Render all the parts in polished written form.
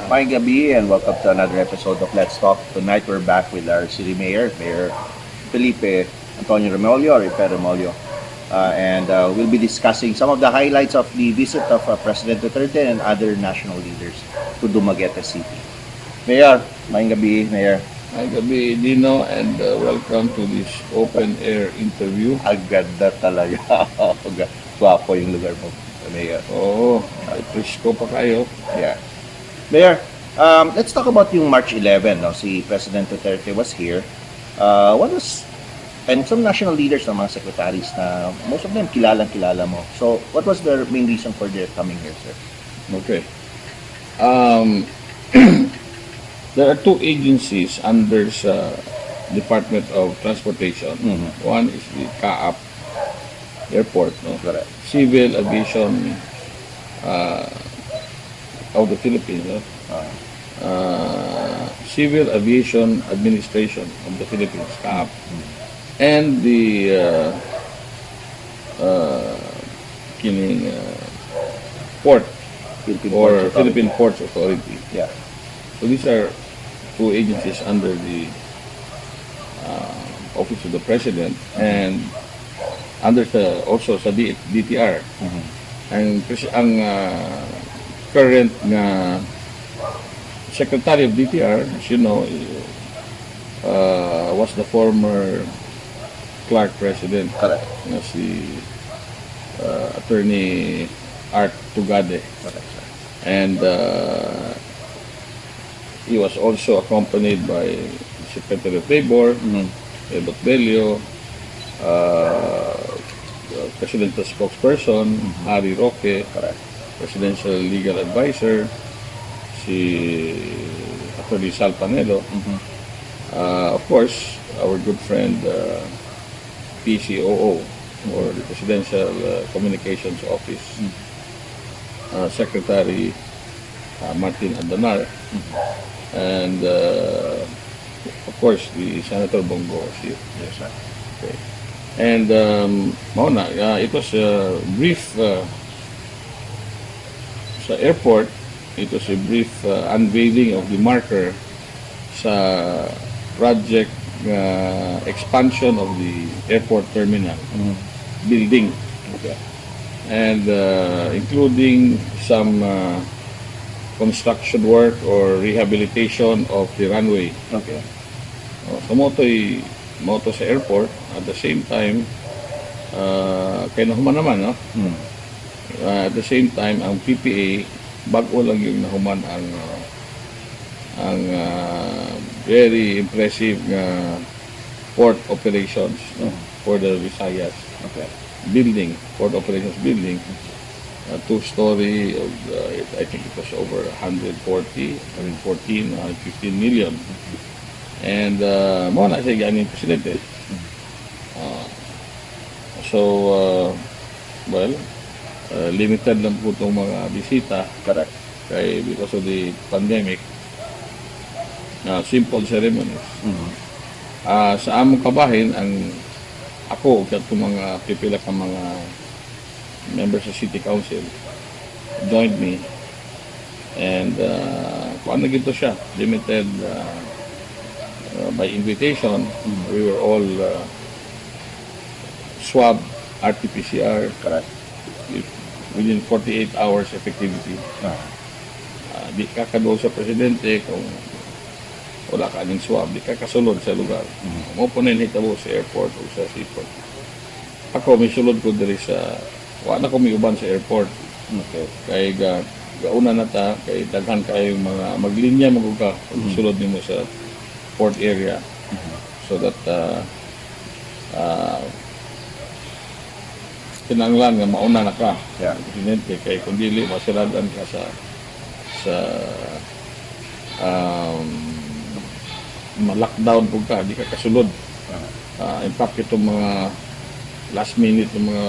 May gabi and welcome to another episode of Let's Talk. Tonight we're back with our city mayor, Mayor Felipe Antonio Remollo, Remollo. We'll be discussing some of the highlights of the visit of President Duterte and other national leaders to Dumaguete City. Mayor, may gabi, Mayor. May gabi, Dinno, and welcome to this open-air interview. Agad na talaga. Gwapo yung lugar mo, Mayor. Oo, ay presko pa kayo. Yeah. Mayor, let's talk about yung March 11. No? Si President Duterte was here. And some national leaders, ng mga secretaries na most of them kilala mo. So, what was the main reason for their coming here, sir? Okay. There are two agencies under sa Department of Transportation. Mm-hmm. One is the CAAP Airport, no? Correct. Civil Aviation of the Philippines, no? Civil Aviation Administration of the Philippines, CAAP. And the port Philippine Ports Authority. Yeah. So these are two agencies under the Office of the President and under also sa DTR. Mm-hmm. Ang current na Secretary of DTR, as you know, was the former Clark President. Correct. Na si Attorney Art Tugade. Correct, sir. And he was also accompanied by Secretary of Labor, Dok Bello, Presidential Spokesperson, Harry Roque, Presidential Legal Advisor, si Attorney Panelo, of course, our good friend PCOO, or the Presidential Communications Office, Secretary Martin Andanar, and of course the Senator Bong Go. Yes, sir. Okay. And it was a brief sa airport. It was a brief unveiling of the marker sa project expansion of the airport terminal building. Okay. And including some construction work or rehabilitation of the runway. Okay. So moto sa airport at the same time kay nahuman naman, no? At the same time ang PPA bago lang yung nahuman ang very impressive port operations, no? For the Visayas. Okay. Building, port operations building, two-story of, I think it was over 115 million. And mo na siya yung presidente. Limited lang po itong mga bisita. Correct. Kaya because of the pandemic, simple ceremonies. Sa among kabahin, ako at mga pipila ka mga members sa City Council joined me, and kung ano gito siya, limited by invitation. We were all swab RT-PCR. Correct. Within 48 hours effectivity. Di ka kadol sa presidente kung wala ka aning swab, di ka kasulod sa lugar. Mo po na hitabo sa airport o sa seaport. Ako, may sulod ko diri sa, wala ko may uban sa airport. Okay. Kaya gauna na ta, kaya daghan kayo mga maglinya maguga pag sulod nimo sa port area. So that kinanglan nga mauna na ka. Yeah. Presidente, kaya kung dili masiradan ka sa ma-lockdown po ka, di ka kasulod. In fact, itong mga last minute ng mga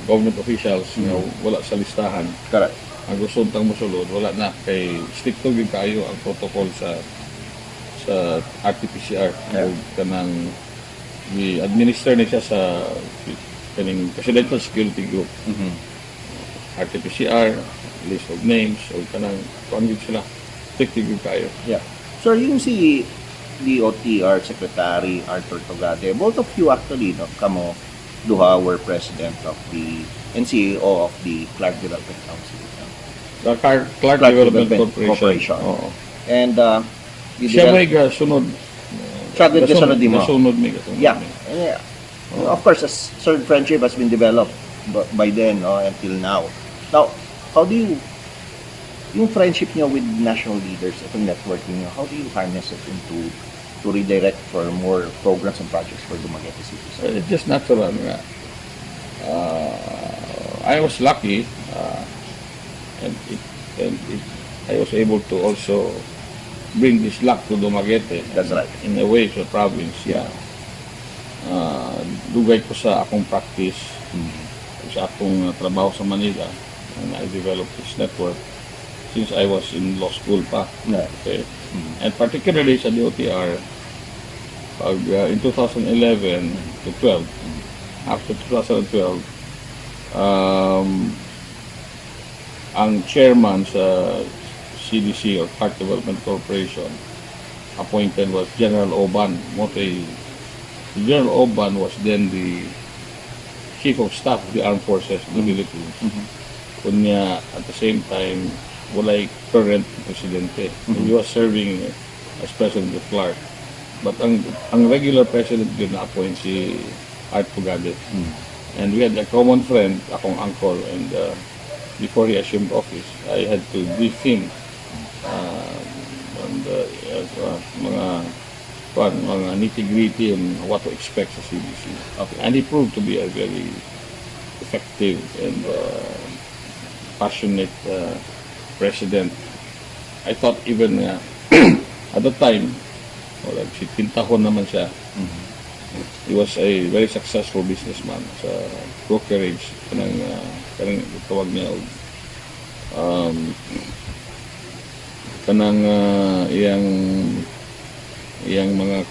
government officials na wala sa listahan. Correct. Ang gusto tang musulod, wala na. Kay stricto din kayo ang protocol sa RT-PCR. Yeah. Kanang i-administer na siya sa kaning Presidential Security Group. RT-PCR, list of names, o kanang kuangin sila. technical kayo. Yeah. Sir, yung si DOTR Secretary Arthur Tugade, both of you actually, no, kamo duha were president of the and CEO of the Clark Development Council. No? The Clark Development Corporation. Oo. And you Siya developed- may sunod. Siya may kasunod din mo. Kasunod may Yeah. Yeah. Of course, a certain friendship has been developed by then, no, until now. Now, how do you, yung friendship niyo with national leaders, itong networking niyo, how do you harness it into to redirect for more programs and projects for Dumaguete City? So it's just natural nga. I was lucky, and I was able to also bring this luck to Dumaguete. That's right. In a way, sa province. Yeah. Dugay ko sa akong practice, sa akong trabaho sa Manila, and I developed this network since I was in law school pa. Yeah. Okay. And particularly sa DOTR, pag in 2011 to 12, after 2012, ang chairman sa CDC or Park Development Corporation appointed was General Oban. General Oban was then the Chief of Staff of the Armed Forces of the Philippines. Kunya, at the same time, walay current presidente. He was serving as President of Clark. But ang regular president yun na-appoint si Art Tugade. And we had a common friend, akong uncle, and before he assumed office, I had to brief him on the mga nitty-gritty and what to expect sa CDC. Okay. And he proved to be a very effective and passionate president. I thought even at the time, si Pintahon naman siya, he was a very successful businessman sa brokerage, kanang tawag niya, kanang iyang mga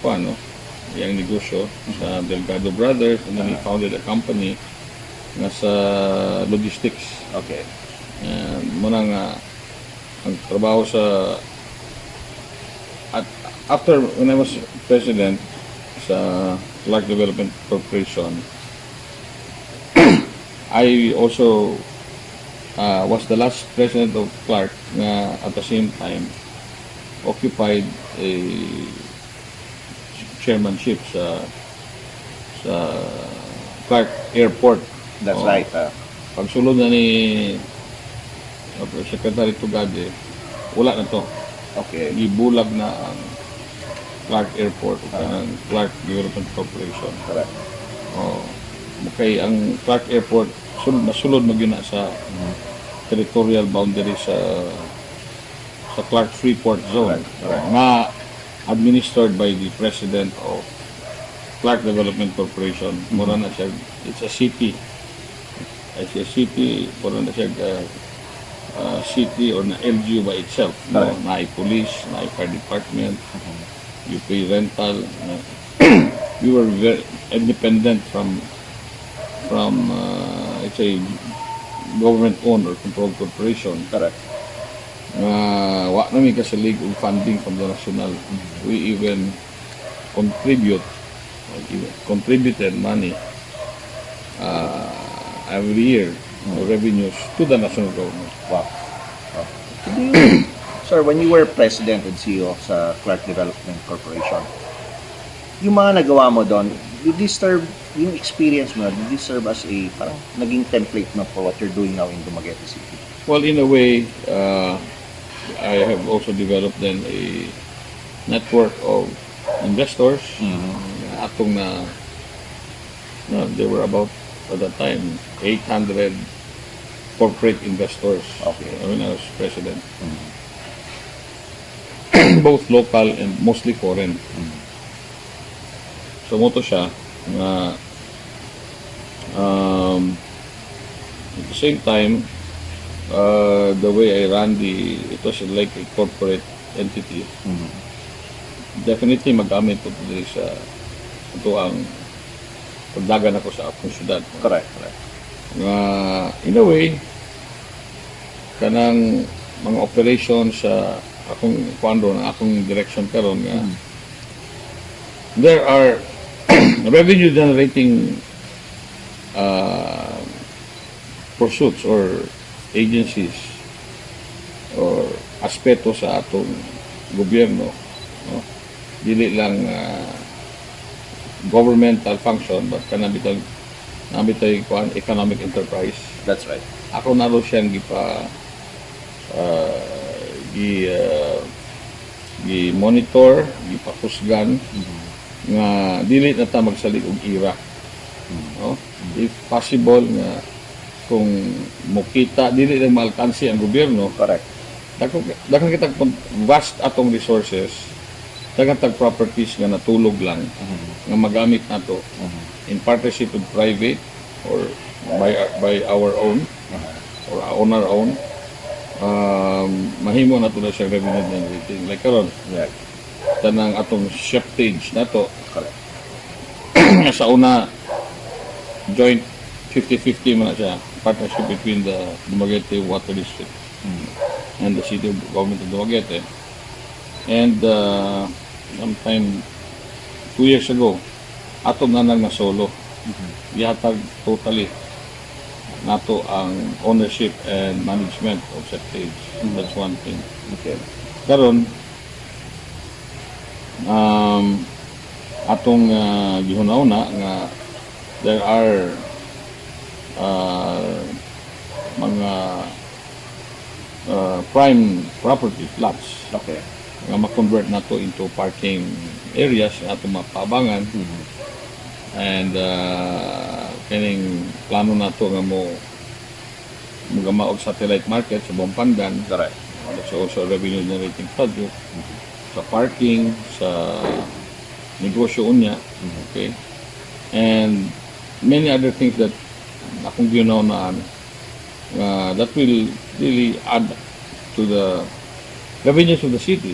iyang negosyo sa Delgado Brothers, and then he founded a company nga sa logistics. Okay. Muna nga ang trabaho sa after when I was president sa Clark Development Corporation, I also was the last president of Clark na at the same time occupied a chairmanship sa Clark Airport. That's right. Pagsulod na ni Secretary Tugade, wala na to. Okay. Gibulag na ang Clark Airport, ang Clark Development Corporation. Correct. Okay, ang Clark Airport, nasulod magyuna sa territorial boundary sa Clark Freeport Zone. Correct. Nga administered by the President of Clark Development Corporation. Mura na siya, it's a city. It's a city, mura na siya city or na LGU by itself. No? Na ay police, na ay fire department, you pay rental. We were very independent from it's a government-owned or controlled corporation. Correct. Wa namin kasalig og funding from the national. We even contributed money every year, revenues to the national government. Wow. Sir, when you were president and CEO sa Clark Development Corporation, yung mga nagawa mo doon, did this serve, yung experience mo, did this serve as a parang naging template na for what you're doing now in Dumaguete City? Well, in a way, I have also developed then a network of investors. Atong there were about, at that time, 800 corporate investors. Okay. When I was president. Both local and mostly foreign. So, moto siya na at the same time, the way I ran it was like a corporate entity. Definitely magamit ko dito sa ito ang pagdagan ako sa akong syudad. Correct. In a way, kanang mga operations sa akong kuando na akong direction karon nga there are revenue generating pursuits or agencies or aspeto sa atong gobyerno, no? Dili lang governmental function but kanabitag economic enterprise. That's right. Ako naro siyang gi-monitor, gipakusgan nga dili na ta magsalig og ira. No? If possible nga kung mukita dili lang maalkansi ang gobyerno, Correct. daghang kita vast atong resources, daghang tag properties nga natulog lang nga magamit nato in partnership with private or by our own or on our own. Mahimo na ito na siyang revenue generating. Like karon, Yeah. tanang atong shiftage na to. Correct. Sa una, joint 50-50 man na siya. Partnership between the Dumaguete Water District and the City of Government of Dumaguete. And sometime 2 years ago, atong nanang na solo. Ihatag totally nato ang ownership and management of stage. That's one thing. Okay. Karon atong gihunauna nga there are mga prime property plots Okay. nga ma-convert nato into parking areas nga atong mapabangan. And kining plano nato nga mo magamaog satellite market sa Bompandan. Correct. That's also a revenue generating project. Sa parking, sa negosyo unya. Okay. And many other things that akong ginaunaan that will really add to the revenues of the city.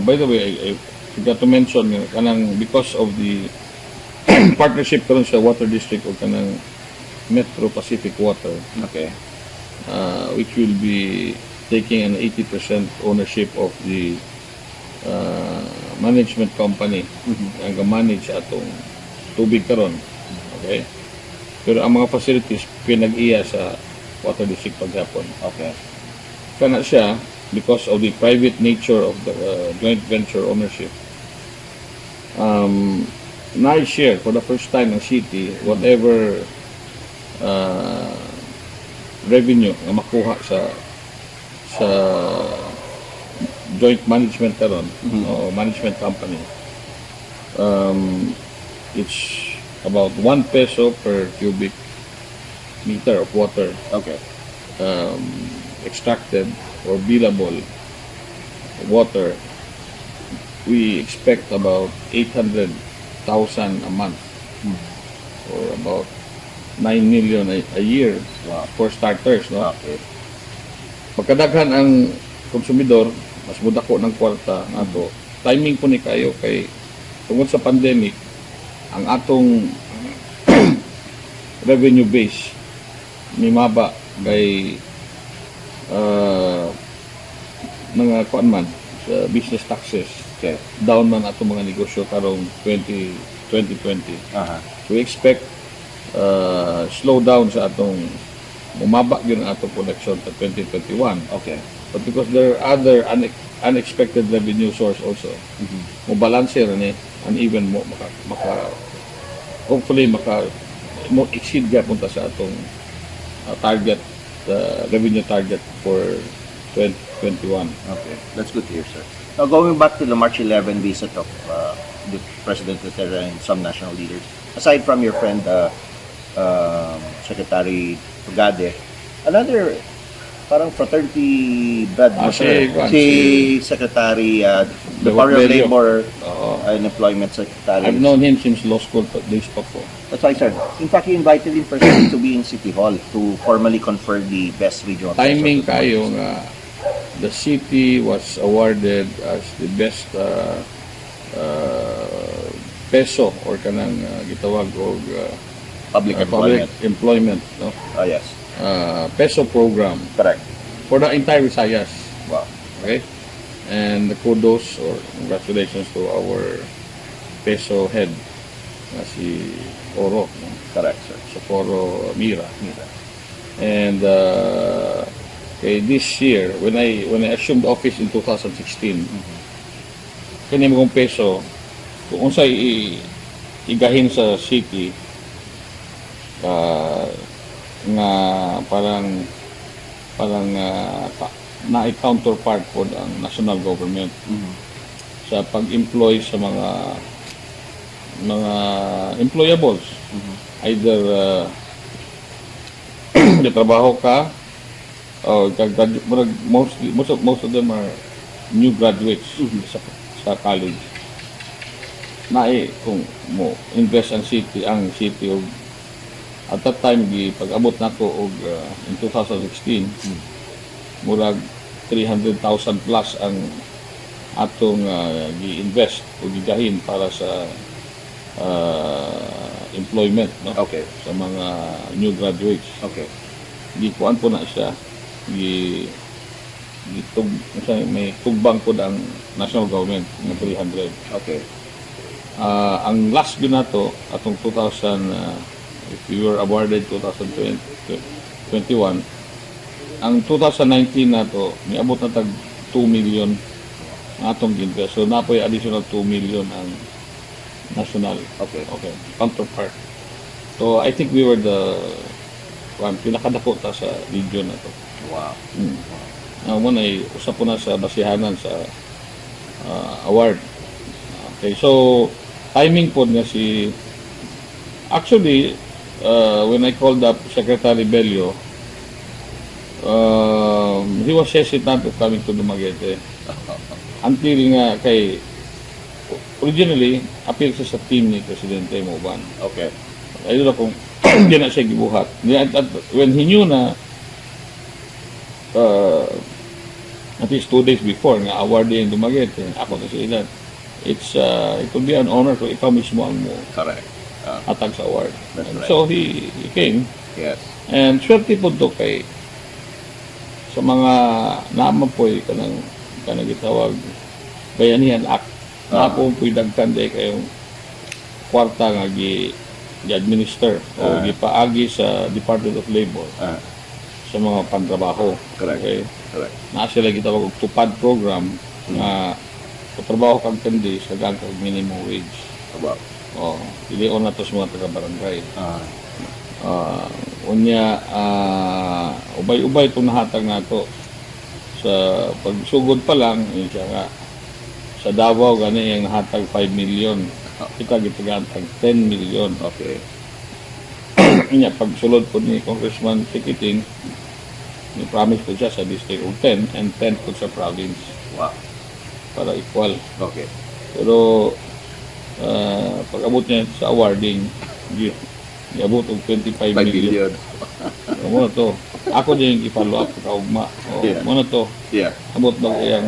By the way, I forgot to mention kanang because of the partnership karon sa water district o kanang Metro Pacific Water, Okay. which will be taking an 80% ownership of the management company ang manage atong tubig karon. Okay. Pero ang mga facilities pinag-iya sa water district paghapon. Okay. Kana siya because of the private nature of the joint venture ownership. Na-share for the first time ng city whatever revenue na makuha sa joint management karon o management company. It's about 1 peso per cubic meter of water Okay. extracted or billable water. We expect about 800,000 a month or about 9 million a year. Wow. For starters, no? Okay. Pagkadaghan ang konsumidor, mas mudako ng kwarta nato. Timing po ni kayo kay tungod sa pandemic, ang atong revenue base mimaba kay mga kuan man sa business taxes. Okay. Down man atong mga negosyo karong 2020. We expect slow down sa atong bumaba yun ang atong production sa 2021. Okay. But because there are other unexpected revenue source also, mo balance ni uneven mo hopefully mo exceed ga punta sa atong target revenue target for 2021. Okay. That's good to hear, sir. Now, going back to the March 11 visit of the President Duterte and some national leaders, aside from your friend Secretary Tugade, another parang fraternity brad mo, sir. Si Secretary Department of Bello. Labor and Employment Secretary. I've known him since law school days pa po. That's why, sir. In fact, he invited him personally to be in City Hall to formally confer the best regional. Timing peso to kayo nga the city was awarded as the best peso or kanang gitawag og public employment. employment, no? Yes. Peso program Correct. for the entire Visayas. Wow. Okay? And kudos or congratulations to our peso head na si Oro, no? Correct, sir. Socorro Mira. And this year, when I assumed office in 2016, kani mo kong peso, kung unsay igahin sa city, nga parang na-counterpart po ang national government sa pag-employ sa mga employables. Either trabaho ka or most of them are new graduates sa college. Kung mo invest ang city og at that time pag-abot nako og in 2016 murag 300,000 plus ang atong gi-invest o gigahin para sa employment, no? Okay. Sa mga new graduates. Okay. Gikuan po na siya. May tugbang po ang national government ng 300. Okay. Ang last yun na to, atong 2000, if we were awarded 2021, ang 2019 na to, niabot na tag 2 million ang atong invest. So, napoy additional 2 million ang national. Okay. Counterpart. So, I think we were the pinakadako ta sa region na to. Wow. Mo na usap po na sa basihanan sa award. Okay, so timing po nga si actually when I called up Secretary Bello, he was hesitant of coming to Dumaguete until nga kay originally appeal sa team ni Presidente Moban. Okay. Ayun na kung hindi na siya gibuhat. When he knew na at least 2 days before nga awardee in Dumaguete, ako na sa ilan, it would be an honor kung ikaw mismo ang mo Correct. atag sa award. That's right. So he came. Yes. And swerte po to kay sa mga naman po kanang gitawag Bayanihan Act. Na po po'y dagkan day kayong kwarta nga gi-administer o gipaagi sa Department of Labor sa mga pantrabaho. Correct. Okay? Correct. Na sila gitawag og TUPAD program nga trabaho kag 10 days hanggang kag minimum wage. About. Dili on na to sa mga taga-barangay. Unya ubay-ubay itong nahatag nato sa pagsugod pa lang siya nga sa Davao gani yung nahatag 5 million. Kita gitagantag 10 million. Okay. Unya pagsulod po ni Congressman Ticketing, ni promise po siya sa district og 10 and 10 po sa province. Wow. Para equal. Okay. Pero pag-abot niya sa awarding, iabot og 25 million. Mo na to. Ako din yung i-follow up sa kaugma. Mo na to. Yeah. Abot na ko yung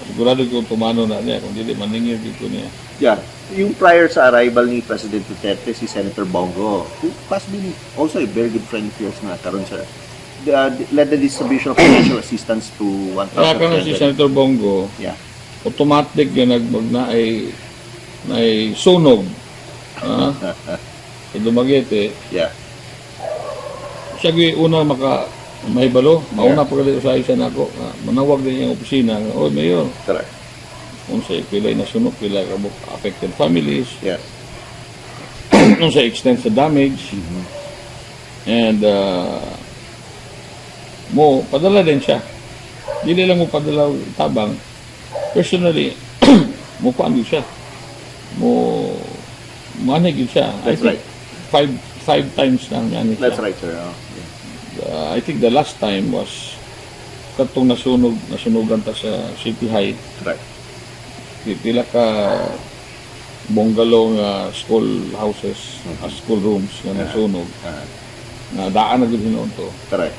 sigurado ko tumano na niya kung hindi maningil dito niya. Yeah. Yung prior sa arrival ni President Duterte, si Senator Bong Go, who has been also a very good friend of yours na karon sir, led the distribution of financial assistance to 1,000. Kaya ka na si Senator Bong Go, yeah, automatic na na ay sunog. Sa Dumaguete, yeah, siya una mahibalo, mauna pa kalit sa isa na ako. Manawag din yung opisina, oy Mayor, correct. kung sa pilay na sunog, pilay kabuk affected families, Yes. kung sa extent sa damage, and mo, padala din siya. Dili lang mo padala tabang. Personally, mo paano siya. Manigid siya. That's right. Five times lang yan siya. That's right, sir. I think the last time was katong nasunugan ta sa City High. Correct. Pila ka bungalow nga school houses, school rooms nga nasunog. Na daan na gud hinuon to. Correct.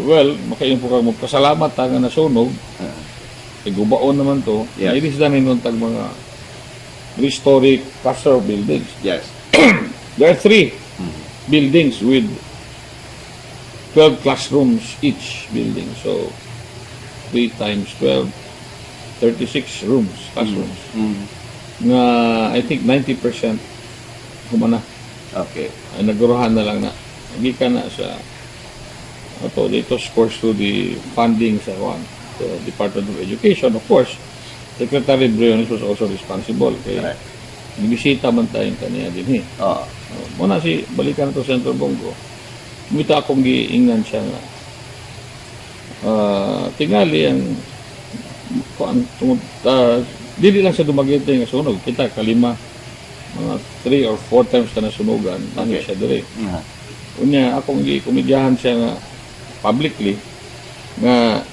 Well, makayon po kang magpasalamat nga nasunog. Igubaon naman to. Yes. Ilis na hinuon tag mga historic cluster buildings. Yes. There are 3 buildings with 12 classrooms each building. So, 3 times 12, 36 rooms, classrooms. Nga, I think 90% humana. Okay. Ay naguruhan na lang na. Hindi ka na sa dito scores to the funding sa the Department of Education. Of course, Secretary Briones was also responsible. Kaya nibisita man tayong kaniya din. Muna si balikan na to Senator Bong Go. Kumita akong giingnan siya nga. Tingali ang dili lang sa Dumaguete nga sunog. Kita kalima mga 3 or 4 times ka na sunugan. Ano siya dire. Unya akong gikumidyahan siya nga publicly nga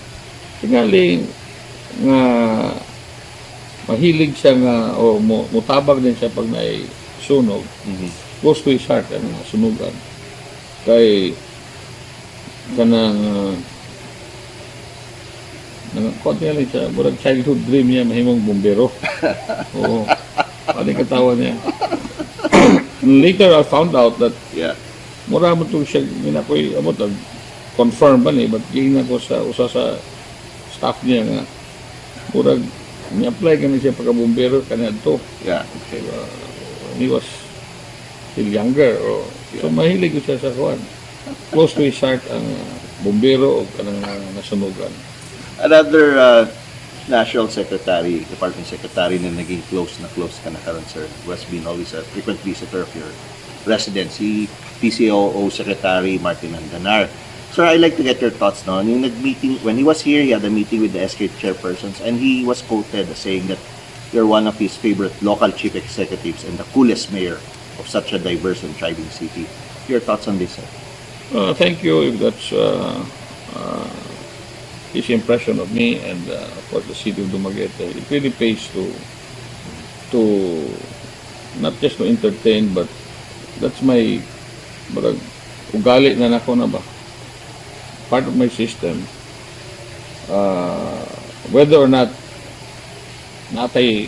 tingali nga mahilig siya nga o mutabag din siya pag may sunog. Close to his heart ang sunugan. Kay kanang konti lang siya, murag childhood dream niya mahimong bumbero. Oo. Pati katawa niya. Later I found out that mura mo ito siya, minakoy, confirm ba niya, but gina ko sa usa sa staff niya nga murag ni-apply ka na siya pagka-bumbero kanina ito. Okay. He was still younger. So mahilig ko siya sa kuwan. Close to his heart ang bumbero o kanang nasunugan. Another National Secretary, Department Secretary na naging close ka na karon, sir, who has been always a frequent visitor of your residency, PCOO Secretary Martin Andanar. Sir, I'd like to get your thoughts now. Yung nag-meeting, when he was here, he had a meeting with the SK chairpersons and he was quoted as saying that you're one of his favorite local chief executives and the coolest mayor of such a diverse and thriving city. Your thoughts on this, sir? Thank you if that's his impression of me and of course the city of Dumaguete. It really pays to not just to entertain but that's my ugali na nako na ba, part of my system. Whether or not natay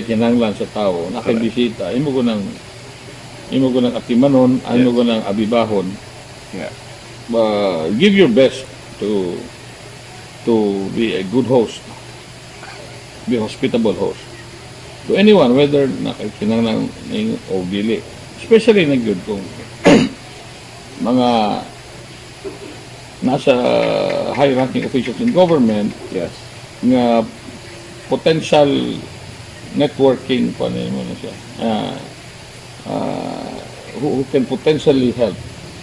kinanglan sa tao, nakibisita, imo ko ng atimanon, imo ko ng abibahon. Give your best to be a good host, be a hospitable host to anyone, whether nakikinanglan o dili. Especially nagyud kung mga nasa high-ranking officials in government nga potential networking pa mo na siya who can potentially help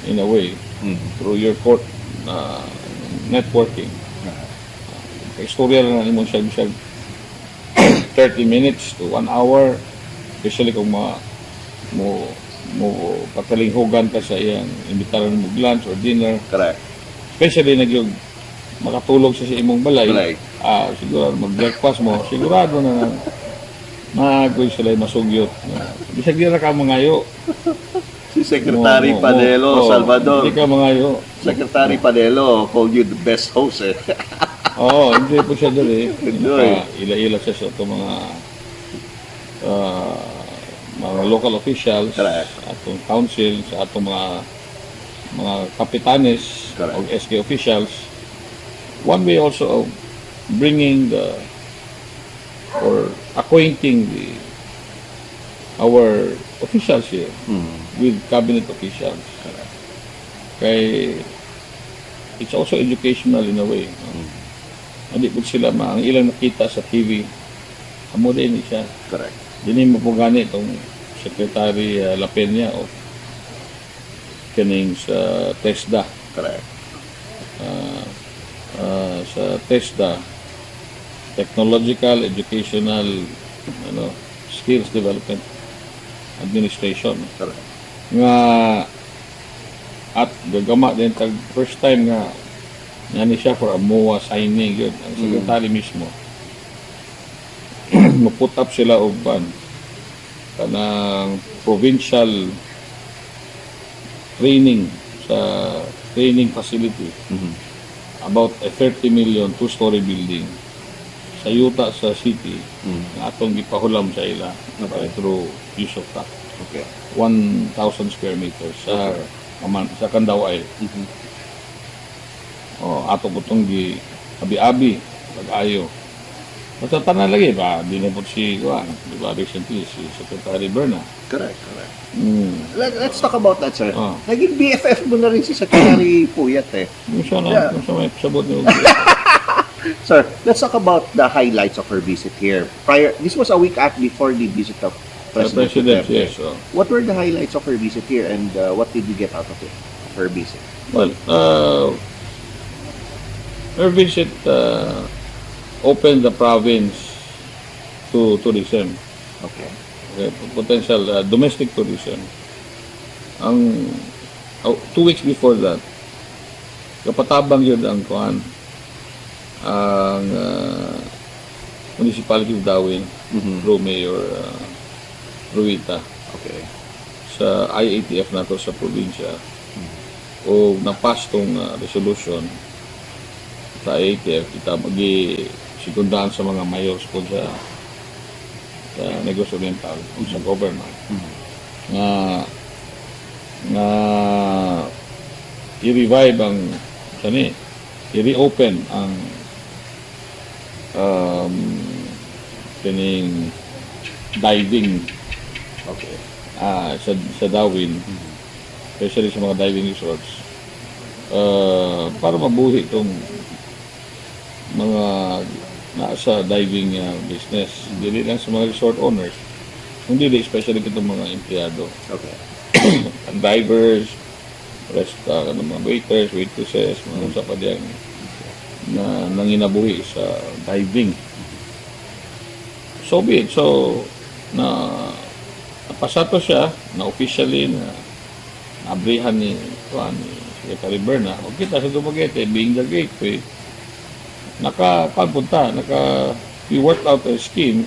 in a way through your court networking. Istorya na naman siya 30 minutes to 1 hour, especially kung mo patalinghugan ka sa iyang imbitaran mo lunch or dinner. Correct. Especially makatulog sa imong balay. Siguro mag-breakfast mo, sigurado na magoy sila masugyot. Bisag di na ka mangayo. Si Secretary Panelo, Salvador. Hindi ka mangayo. Secretary Panelo called you the best host, eh. Hindi po siya doon eh. Ila-ila siya sa itong mga local officials, sa atong council, sa atong mga kapitanes o SK officials. One way also of bringing or acquainting our officials here with cabinet officials. Kaya it's also educational in a way. Hindi po sila ang ilang nakita sa TV. Amo din siya. Correct. Dini mo po gani itong Secretary La Peña of kaning sa TESDA. Correct. Sa TESDA, Technological Educational Skills Development Administration. Correct. Nga at gagama din tag first time nga nani siya for a MOA signing yun. Ang secretary mismo. Maput up sila og kanang provincial training sa training facility about a 30 million two-story building sa yuta sa city na atong gipahulam sa ila through use of that. 1,000 square meters sa Kandaway. Ato po itong abi-abi pag-ayo. Matatanan lagi ba? Di na po si Juan, di ba, recently, si Secretary Berna. Correct, correct. Mm. Let's talk about that, sir. Ah. Naging BFF mo na rin si Secretary Puyat eh. Yung siya na, Yeah. yung siya may sabot niyo. Sir, let's talk about the highlights of her visit here. This was a week before the visit of President Duterte. Yes. Oh. What were the highlights of her visit here, and what did you get out of it, of her visit? Well, her visit opened the province to tourism. Okay. Okay, potential domestic tourism. Ang 2 weeks before that, kapatabang yun ang kuan ang municipality of Dawin through Mayor Ruita Okay. sa IATF nato sa probinsya o napas tong resolution sa IATF kita magi-sikundahan sa mga mayors po sa Negros Oriental o sa government na i-revive ang i-reopen ang kining diving Okay. sa Darwin, especially sa mga diving resorts, para mabuhi itong mga nasa diving business. Hindi lang sa mga resort owners, hindi especially itong mga empleyado. Okay. Ang divers, mga waiters, waitresses, mga sa pa diyan na nanginabuhi sa diving. So be it. So, napasato siya na officially na nabrihan ni Secretary Berna. O kita sa Dumaguete, being the gateway, we worked out a scheme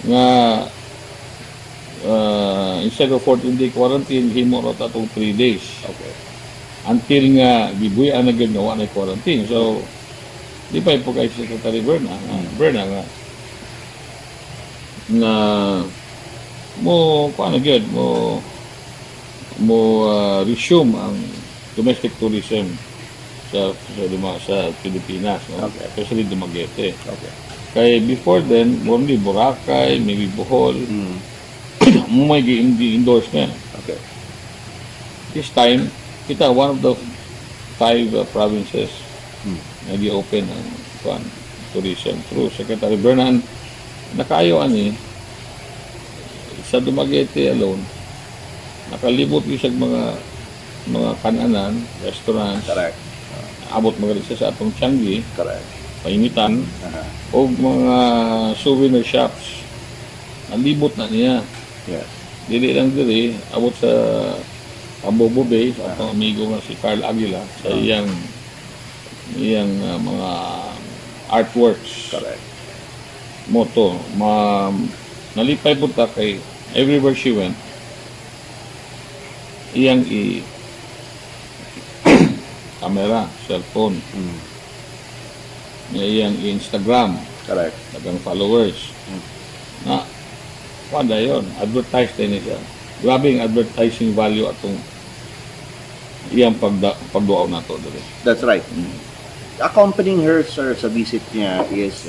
nga instead of 14-day quarantine, himo ro tatong 3 days. Okay. Until nga gibuyan na ginawa na quarantine. So, di pa po kay Secretary Berna nga mo paano gyud mo resume ang domestic tourism sa Pilipinas, no? Okay. Especially Dumaguete. Okay. Kay before then, only Boracay, maybe Bohol, may gi-endorse na. Okay. This time, kita one of the 5 provinces na gi-open ang tourism through Secretary Berna. Nakaayo ani sa Dumaguete alone, nakalibot yung sa mga kananan, restaurants, Correct. abot mga sa atong Tianggi, Correct. painitan, Uh-huh. o mga souvenir shops. Nalibot na niya. Yes. Dili lang diri, abot sa Abobo Bay, sa atong amigo nga si Carl Aguila, sa iyang mga artworks. Correct. Moto, nalipay po ta kay everywhere she went, iyang camera, cellphone, iyang Instagram, Correct. dagang followers. Na, wala yun, advertise din siya. Grabe yung advertising value atong iyang pagduaw na to. That's right. Accompanying her, sir, sa visit niya is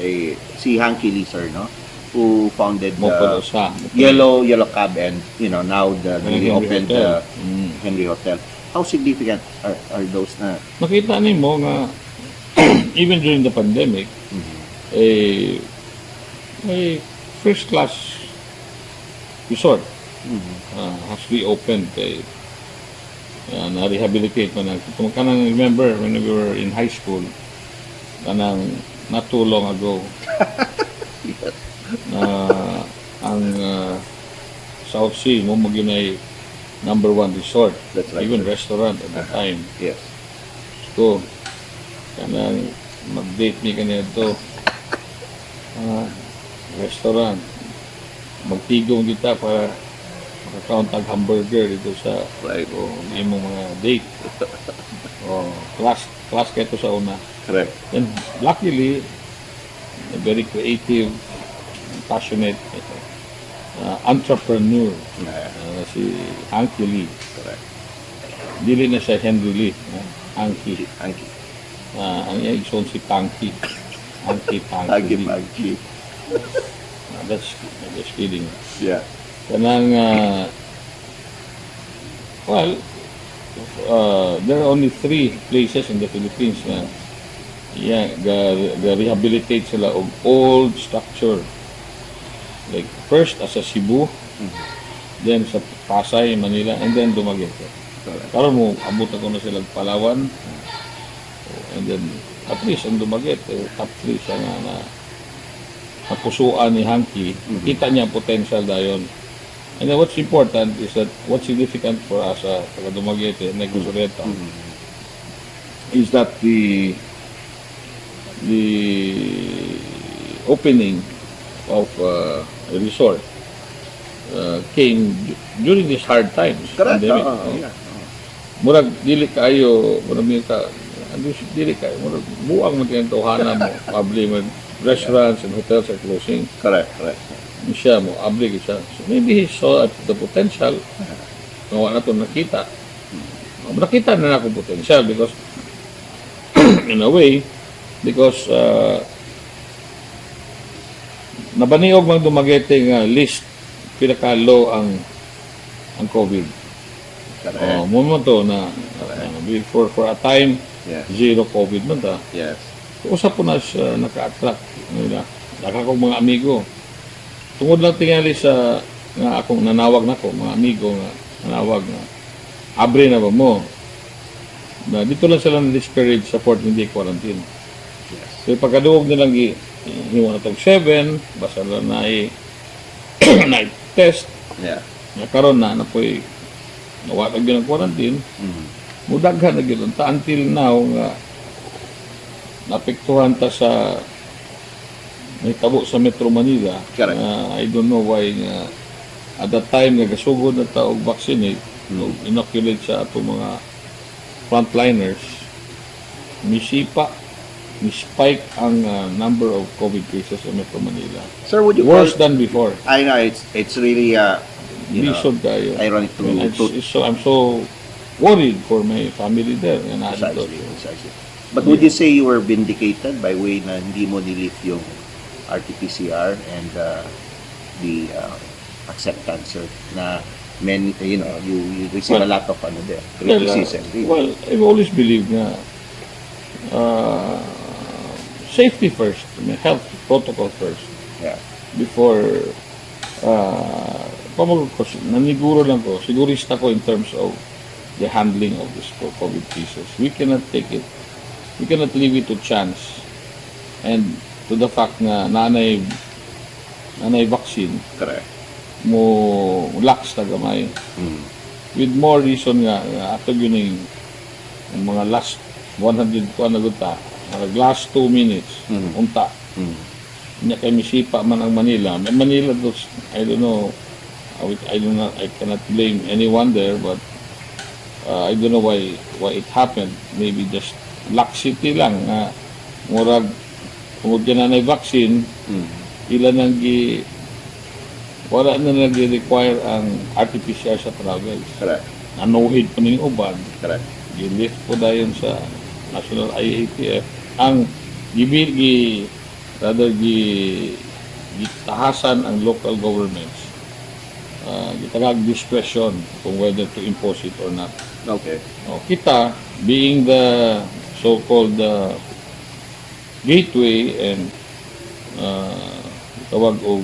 si Hanky Lee, sir, no? Who founded Mopolo sa Yellow Cab and, now the newly Henry opened Hotel. Henry Hotel. How significant are those na? Nakita mo nga even during the pandemic, may first class resort has reopened. Na-rehabilitate mo na. Kung ka nang remember when we were in high school, kanang not too long ago, ang South Sea mo maginay #1 resort. That's right, Even sir. restaurant at the time. Yes. So, kanang mag-date ni kanina ito. Restaurant. Magtigong kita para makakount ang hamburger dito sa Right. imong mga date. Class kayo ito sa una. Correct. And luckily, a very creative, passionate entrepreneur si Hanky Lee. Correct. Dili na siya Henry Lee. Hanky. Hanky. Ang iyang igsoon si Panky. Angki-angki. Hagi-hagi. That's kidding. Yeah. Kanang, well, there are only 3 places in the Philippines na rehabilitate sila of old structure. Like, first as sa Cebu, then sa Pasay, Manila, and then Dumaguete. Karon mo, abutan ko na silang Palawan, and then, at least, ang Dumaguete, top 3 siya na napusuan ni Hanky, kita niya potential dayon. And then what's important is that what's significant for us taga Dumaguete, Negros-Oriental, is that the opening of a resort came during these hard times. Correct. Pandemic. Yeah. Murag dili kayo, dili kayo, murag buang man kayo tuhanan mo, probably restaurants and hotels are closing. Correct. Siya mo, ablig siya. So maybe he saw the potential. Nawa na ito nakita. Nakita na akong potential because in a way, because nabaniog mang Dumaguete nga list pinaka-low ang COVID. Mo to na for a time, yes. Zero COVID man ta. Yes. So, usap po na siya naka-attract nila. Nakakong mga amigo. Tungod lang tingali sa nga akong nanawag na ko, mga amigo nga nanawag na abre na ba mo? Na dito lang sila na-discourage sa 14-day quarantine. Yes. So pagkaduog nilang hiwa na tag 7, basta lang na night test. Yeah. Nakaroon na po'y nawatag yun ang quarantine. Mudaghan na yun. Until now nga napektuhan ta sa may tabo sa Metro Manila. I don't know why at that time nga gasugod na taog vaccinate inoculate sa ato mga frontliners, spike ang number of COVID cases sa Metro Manila. Sir, would you worse than before? I know it's really Lisod kayo. ironic I'm so worried for my family there. Precisely. But would you say you were vindicated by way na hindi mo nilift yung RT-PCR and the acceptance, sir, na you receive a lot of criticism. Well, I've always believed na safety first, health protocol first. Yeah. Before naniguro lang ko, sigurista ko in terms of the handling of this COVID cases. We cannot take it. We cannot leave it to chance. And to the fact na nanay vaccine, Correct. mo lax na gamay. With more reason nga ato yun yung mga last 100 ko na guta, last 2 minutes, unta. Nya kay misipa man ang Manila. Manila, I don't know, I cannot blame anyone there, but I don't know why it happened. Maybe just laxity lang nga murag kung nanay vaccine, ilan nang wala na nag-require ang RT-PCR sa travels. Correct. Nanuhid pa ning uban. Correct. Gi-lift po dayon sa National IATF ang gitahasan ang local governments. Gitagag discretion kung whether to impose it or not. Okay. Kita, being the so-called gateway and tawag og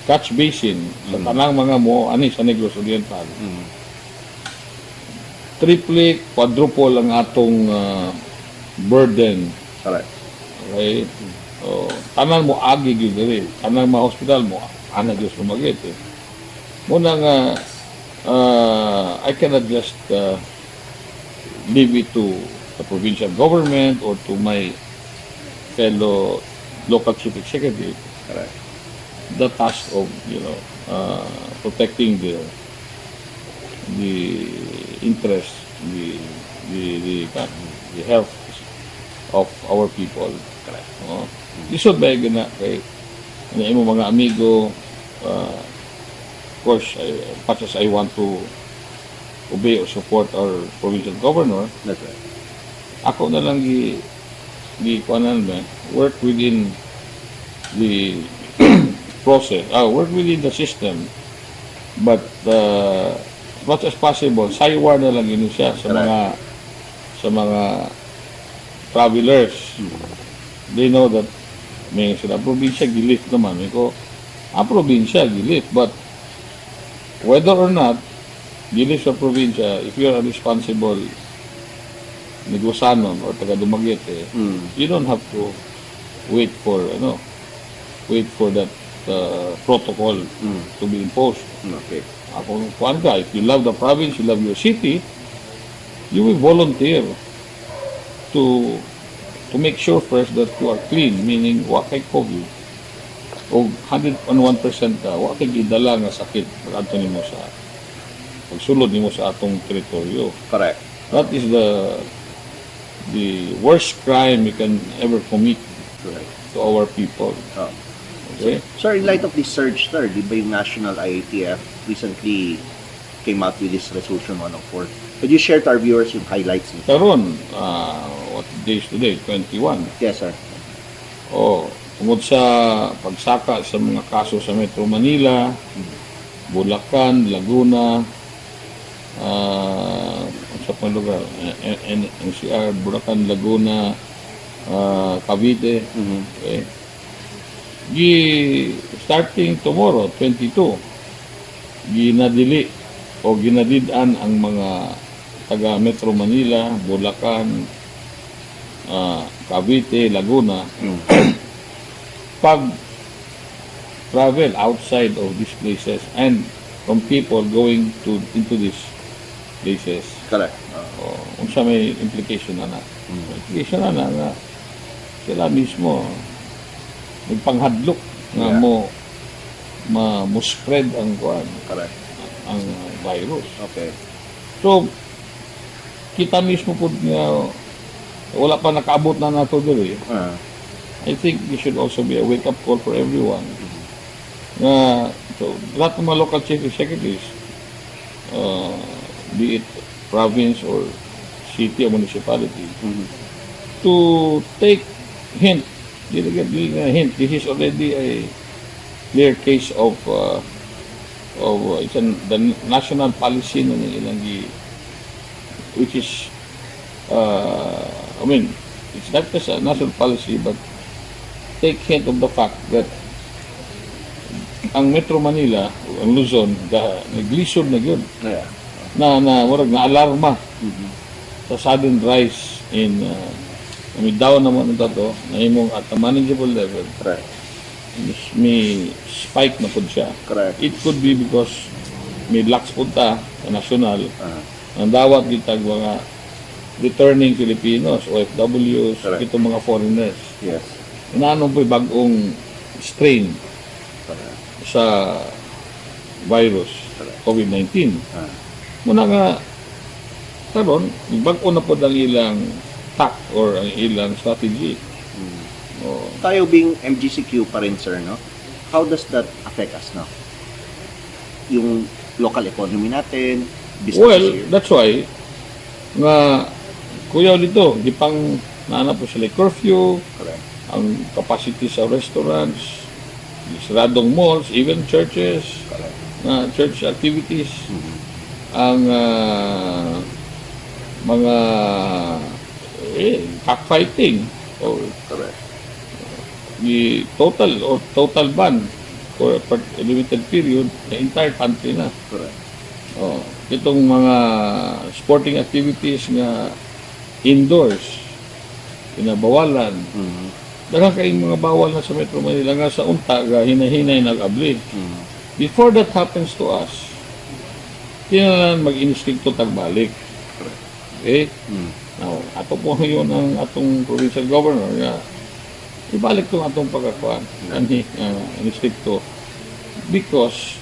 catch basin sa tanang mga sa Negros Oriental. Triple, quadruple ang atong burden. Correct. Okay? So, tanan mo agi gyud diri. Tanang mga hospital mo ana gyud Dumaguete. Muna nga I cannot just leave it to the provincial government or to my fellow local chief executive. Correct. The task of protecting the interest, the health of our people. Correct. Lisod ba yung na kay mo mga amigo, of course, as much as I want to obey or support our provincial governor, That's right. ako na lang work within the process, work within the system, but as much as possible, saywar na lang yun siya sa mga travelers. They know that may sila probinsya gilift naman. Probinsya gilift, but whether or not gilift sa probinsya, if you are a responsible negosyanon or taga Dumaguete, you don't have to wait for that protocol to be imposed. Okay. If you love the province, you love your city, you will volunteer to make sure first that you are clean, meaning wa kay COVID o 101% ka, wa kay gidala nga sakit pag-adto nimo sa pagsulod nimo sa atong teritoryo. Correct. That is the worst crime we can ever commit to our people. Okay? Sir, in light of this surge, sir, di ba yung National IATF recently came out with this Resolution 104? Could you share to our viewers yung highlights nito? Karon, what day is today? 21. Yes, sir. Tungkol sa pagsaka sa mga kaso sa Metro Manila, Bulacan, Laguna, sa pang lugar, NCR, Bulacan, Laguna, Cavite. Okay. Starting tomorrow, 22, ginadili o ginadidan ang mga taga Metro Manila, Bulacan, Cavite, Laguna, pag travel outside of these places and from people going into these places. Correct. Unsa may implication na implication na nga sila mismo nagpanghadlok nga mo spread ang correct, ang virus. Okay. So kita mismo po nga wala pa nakaabot na nato diri. I think it should also be a wake-up call for everyone. So lahat ng mga local chief executives, be it province or city or municipality, to take hint. This is already a clear case of it's the national policy na ilang which is it's not just a national policy, but take hint of the fact that ang Metro Manila, ang Luzon, naglisod na yun. Na alarma sa sudden rise in down naman ito na imong at a manageable level. Correct. May spike na po siya. Correct. It could be because may lax punta sa national. Ang dawat kitag mga returning Filipinos, OFWs, itong mga foreigners. Yes. Inaano po'y bagong strain sa virus, COVID-19. Muna nga, karon bago na po ang ilang tack or ang ilang strategy. Tayo being MGCQ pa rin, sir, no? How does that affect us now? Yung local economy natin, business here? That's why nga kuya dito, di pang naana po sila curfew, ang capacity sa restaurants, saradong malls, even churches, church activities, ang mga cockfighting or the total ban for a limited period the entire country na. Itong mga sporting activities nga indoors pinabawalan. Daghang kay mga bawal na sa Metro Manila nga sa unta ga hinahinay nag-abli. Before that happens to us, kailangan mag-instinto tagbalik. Okay? Now, ato po ngayon ang atong provincial governor nga ibalik itong atong pagkakuan instinto because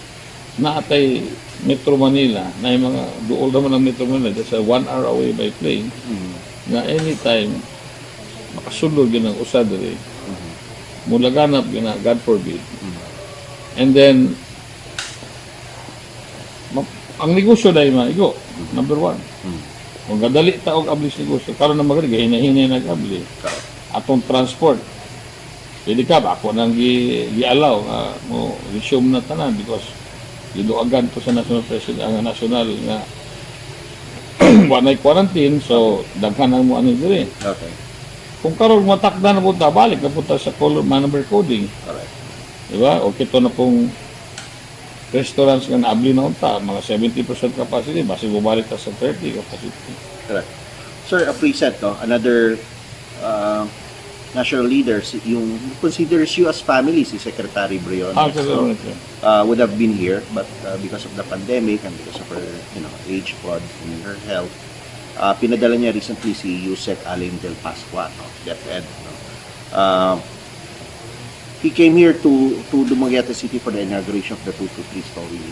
naatay Metro Manila na yung mga duol naman ng Metro Manila that's 1 hour away by plane na anytime makasulod yun ang usad rin mulaganap yun na God forbid and then ang negosyo dahil maigo number 1 kung kadali taog ablis negosyo karon na magaling hinahinay nag-abli atong transport. Pwede ka ba? Ako nang gi-allow nga mo resume na tanan because giduagan to sa national president ang national nga wanay quarantine, so daghan ang mo ano diri. Okay. Kung karon matakda na punta, balik na punta sa color number coding. Correct. Diba? O kito na pong restaurants nga naabli na unta, mga 70% capacity, basi bumalik ta sa 30 capacity. Correct. Sir, a preset, no? Another national leaders, yung considers you as family, si Secretary Briones. So, would have been here, but because of the pandemic and because of her, age, fraud, and her health, pinadala niya recently si Yusek Alin del Pascua, no? DepEd, no? He came here to Dumaguete City for the inauguration of the 2 to 3 story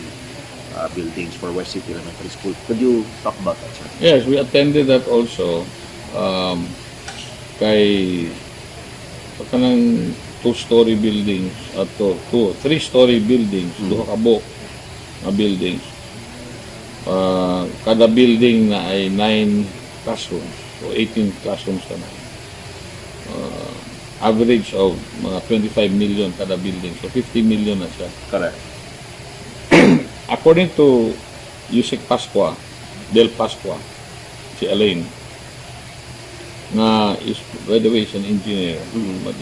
buildings for West City Elementary School. Could you talk about that, sir? Yes, we attended that also. Kay kanang 2-story buildings at 3-story buildings, duha ka buok na buildings. Kada building na ay 9 classrooms, so 18 classrooms na. Average of mga 25 million kada building, so 50 million na siya. Correct. According to Yusek Del Pascua, si Alain, na is, by the way, is an engineer, but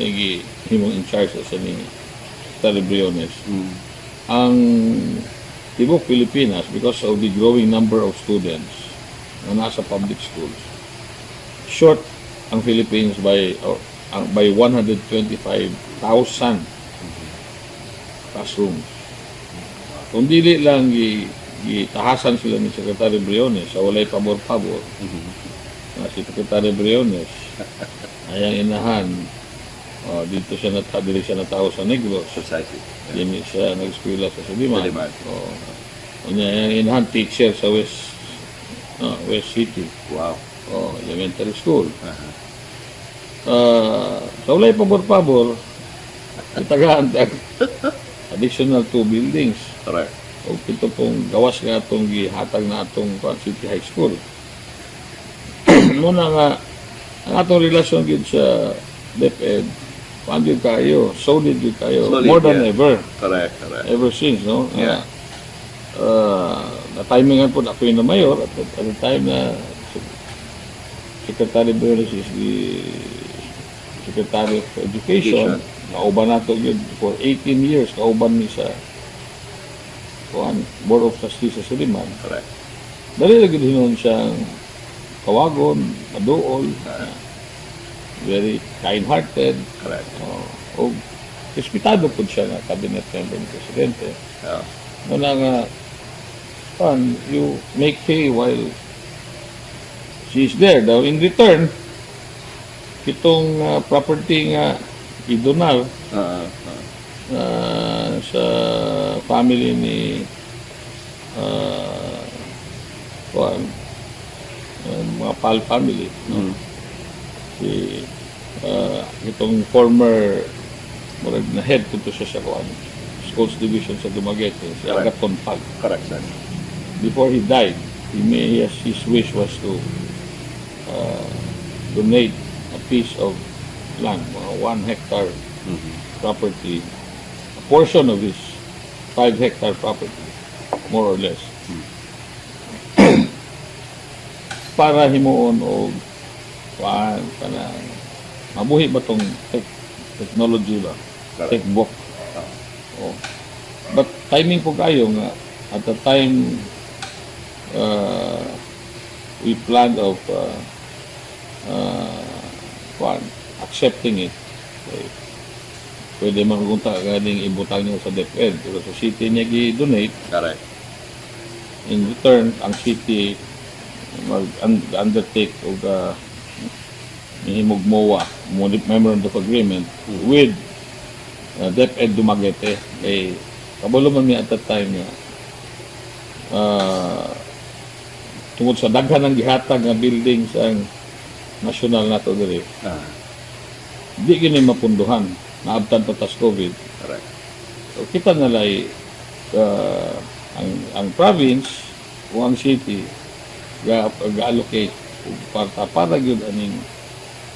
himong in charge sa ni Secretary Briones. Ang tibok Pilipinas, because of the growing number of students na nasa public schools, short ang Philippines by 125,000 classrooms. Kung dili lang gitahasan sila ni Secretary Briones sa walay pabor-pabor, si Secretary Briones ayang inahan, dito siya dili siya natao sa Negros, Society. dili siya nag-eskwela sa Suliman. Ayang inahan teacher sa West City. Wow. Elementary school. Sa walay pabor-pabor, itagaan additional 2 buildings. Correct. O ito pong gawas nga itong gihatag na itong City High School. Muna nga, ang atong relasyon yun sa DepEd, paano yun kayo? Solid yun kayo. Solid, More than ever. Correct. Ever since, no? Yeah. Na-timingan po na ako yung na mayor at the time na Secretary Bello is the Secretary of Education. Kauban nato yun for 18 years. Kauban ni sa Board of Trustees sa Suliman. Correct. Dali lagi din siyang kawagon, maduol, very kind-hearted. Correct. O respetado po siya na cabinet member ni Presidente. Yeah. Muna nga, you make hay while she is there. Daw in return, itong property nga idonal sa family ni mga Pal family, no? Si itong former na head dito siya sa schools division sa Dumaguete, si Agaton Pag. Correct, sir. Before he died, his wish was to donate a piece of land, 1 hectare property, a portion of his 5 hectare property, more or less, para himuon o para mabuhi ba tong technology ba, tech book. But timing po kayo nga, at the time we planned of accepting it, pwede magunta galing ibutang niyo sa DepEd, pero sa city niya gi-donate. Correct. In return, ang city mag-undertake o himog-MOA, Memorandum of Agreement, with DepEd Dumaguete. Kay kabalo man mi at that time nga tungod sa daghan ng gihatag nga building sa national nato diri. Di gini mapunduhan, naabtan pa tas COVID. Correct. So kita nalay ang province o ang city ga-allocate para gyud aning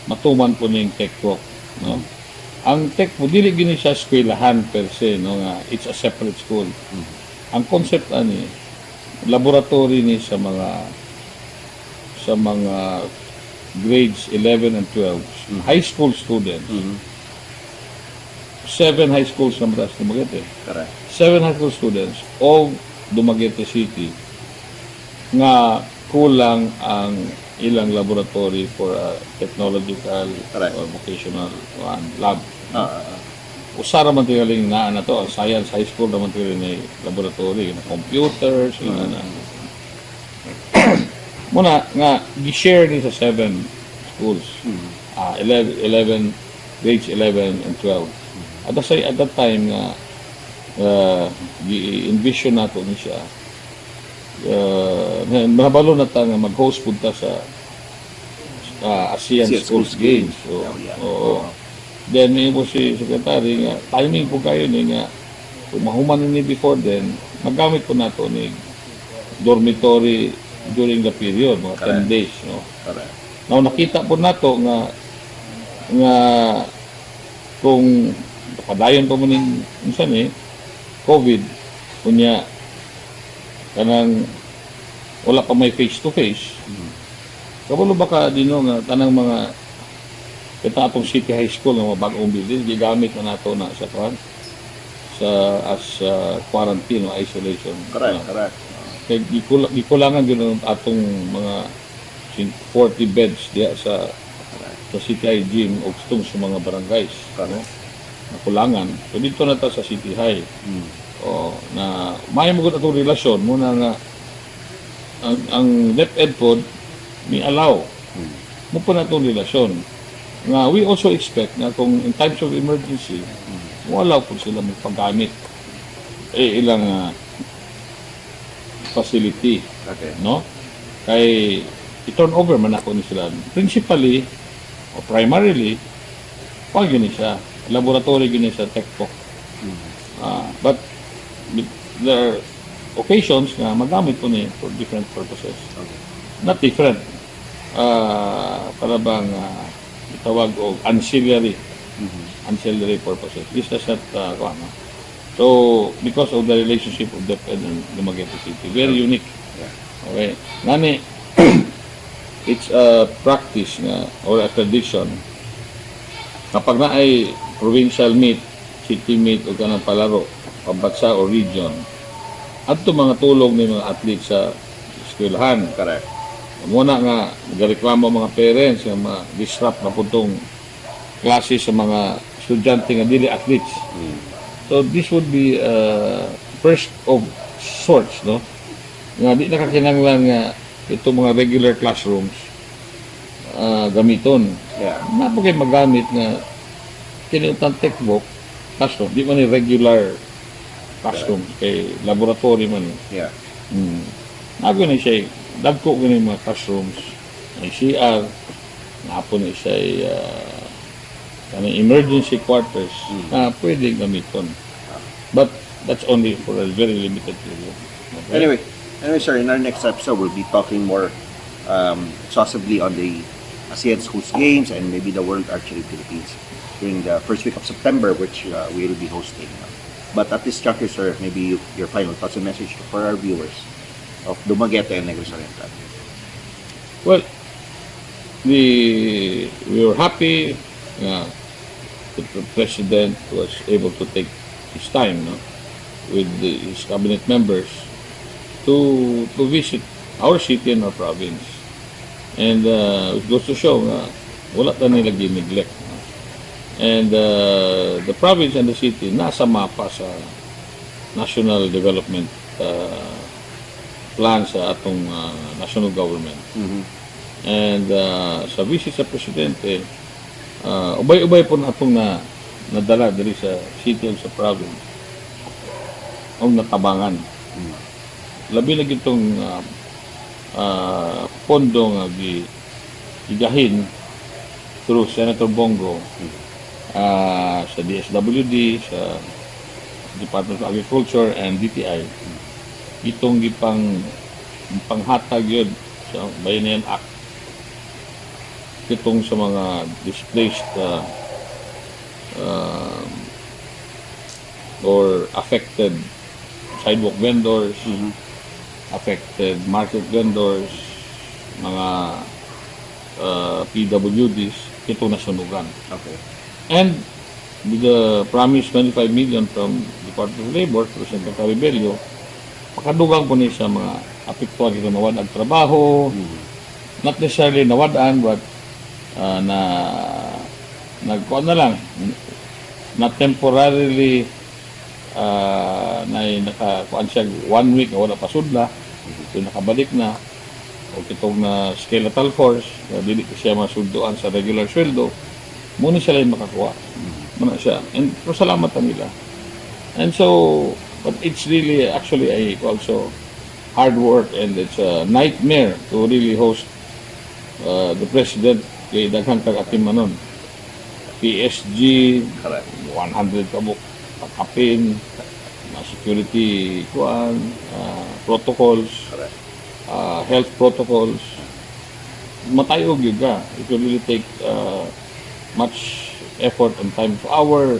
matuman po ning TechPro, no. Ang TechPro dili gini siya eskwelahan per se, no, nga it's a separate school. Ang concept ani laboratory ni sa mga grades 11 and 12, high school students. 7 high schools na mataas na Dumaguete. Correct. 7 high school students of Dumaguete City nga kulang ang ilang laboratory for a technological Correct. or vocational lab. Usara man tigaling na to, ang science high school naman tigaling na laboratory, na computers, na muna nga gi-share ni sa 7 schools. 11 grades 11 and 12. At that time nga gi-envision nato ni siya. Nabalo na ta nga mag-host punta sa ASEAN Schools Games. So, then may po si Secretary nga, timing po kayo ni nga, kung mahuman ni before then, magamit po nato ni dormitory during the period, mga 10 days. No? Now, nakita po nato nga kung padayon pa mo minsan COVID, kunya kanang wala pa may face-to-face. Kabalo baka Dinno nga tanang mga kita atong City High School nga bagong building gigamit na nato na sa as quarantine o isolation. Correct. Kay gikulangan gyud atong mga 40 beds diya sa City High Gym o gustong sa mga barangays. No? Nakulangan. So dito na ta sa City High. Na may mo atong relasyon muna nga ang DepEd pod ni allow mo po na itong relasyon nga we also expect na kung in times of emergency mo allow po sila magpagamit ilang facility, no, kay i-turn over man ako ni sila principally o primarily pag yun siya laboratory yun siya TechPro. But there are occasions na magamit po niya for different purposes. Not different. Para bang itawag o ancillary purposes. This does not so because of the relationship of DepEd and Dumaguete City, very unique. Okay. Nani it's a practice nga or a tradition kapag na ay provincial meet, city meet o kanang palaro, pambansa o region, adto mga tulong ni mga athlete sa eskwelahan. Correct. Muna nga nagareklamo mga parents nga ma-disrupt na puntong klase sa mga estudyante nga dili athletes. So this would be first of sorts, no? Nga di nakakinanglan nga itong mga regular classrooms gamiton. Napo kay magamit nga kinitang textbook classroom, di man ni regular classroom kay laboratory man. Nago na siya dagko gani mga classrooms, may CR, napo na siya emergency quarters na pwede gamiton. But that's only for a very limited period. Okay? Anyway, sir, in our next episode, we'll be talking more exhaustively on the ASEAN Schools Games and maybe the World Archery Philippines during the first week of September, which we will be hosting. But at this juncture, sir, maybe your final thoughts and message for our viewers of Dumaguete and Negros Oriental. Well, we were happy that the President was able to take his time, no, with his cabinet members to visit our city and our province. And it goes to show na wala ta nila gineglect. And the province and the city nasa mapa sa national development plan sa atong national government. And sa visit sa Presidente, ubay-ubay po na atong nadala diri sa city o sa province ang natabangan. Labi na itong pondo nga gigahin through Senator Bong Go sa DSWD, sa Department of Agriculture and DTI. Itong panghatag yun sa Bayanihan Act itong sa mga displaced or affected sidewalk vendors, affected market vendors, mga PWDs, ito nasunugan. Okay. And with the promised 25 million from Department of Labor through Secretary Bello, pakadugang po niya sa mga apektuhan ito nawad ang trabaho, not necessarily nawadaan, but nagkuhan na lang, na temporarily nakakuan siya 1 week na wala pasudla, so nakabalik na, o itong na skeletal force, dili ko siya masunduan sa regular sweldo, muna sila yung makakuha. Muna siya. And salamat nila. And so, but it's really actually also hard work, and it's a nightmare to really host the president kay daghang kag-atiman nun. PSG, Correct. 100 kabuk pakapin, security protocols, Correct. health protocols. Matayog yun ka. It will really take much effort and time for our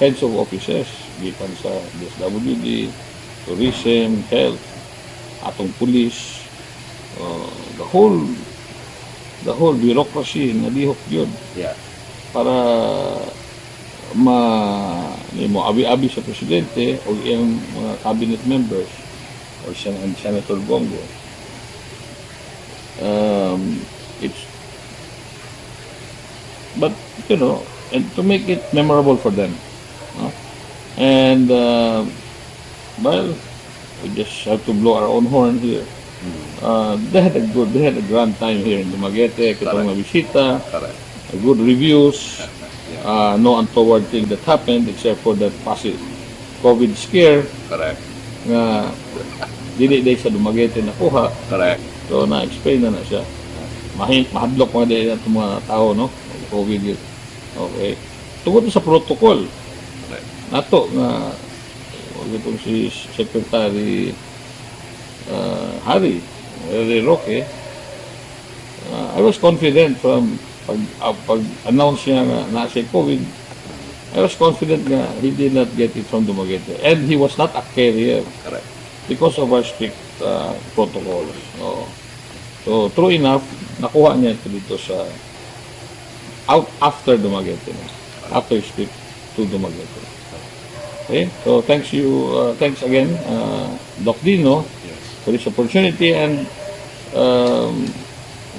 heads of offices, gikan sa DSWD, tourism, health, atong police, the whole bureaucracy na lihok yun. Yeah. Para mo abi-abi sa presidente o iyang mga cabinet members o Senator Bong Go. But and to make it memorable for them, and well, we just have to blow our own horn here. They had a grand time here in Dumaguete. Kitang mga bisita, good reviews. No untoward thing that happened except for that positive COVID scare. Correct. Nga dili day sa Dumaguete nakuha. Correct. So na-explain na siya. Mahadlok mga day na itong mga tao, no? COVID yun. Okay. Tungkol sa protocol. Correct. Nato nga itong si Secretary Harry Roque, I was confident from pag-announce niya na nasa COVID, I was confident na he did not get it from Dumaguete. And he was not a carrier. Correct. Because of our strict protocols. So, true enough, nakuha niya ito dito sa out after Dumaguete. After speak to Dumaguete. Okay? So, thanks again, Dok Dinno, for this opportunity, and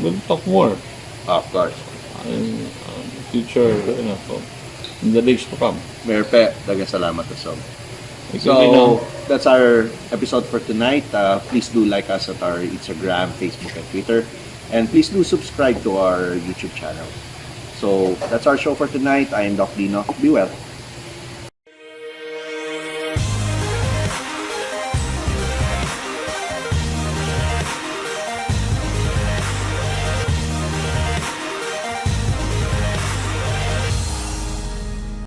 we'll talk more. Of course. In future, in the days to come. Mayor Pe, daghang salamat sa so. So, That's our episode for tonight. Please do like us at our Instagram, Facebook, and Twitter. And please do subscribe to our YouTube channel. So that's our show for tonight. I am Dok Dinno. Be well.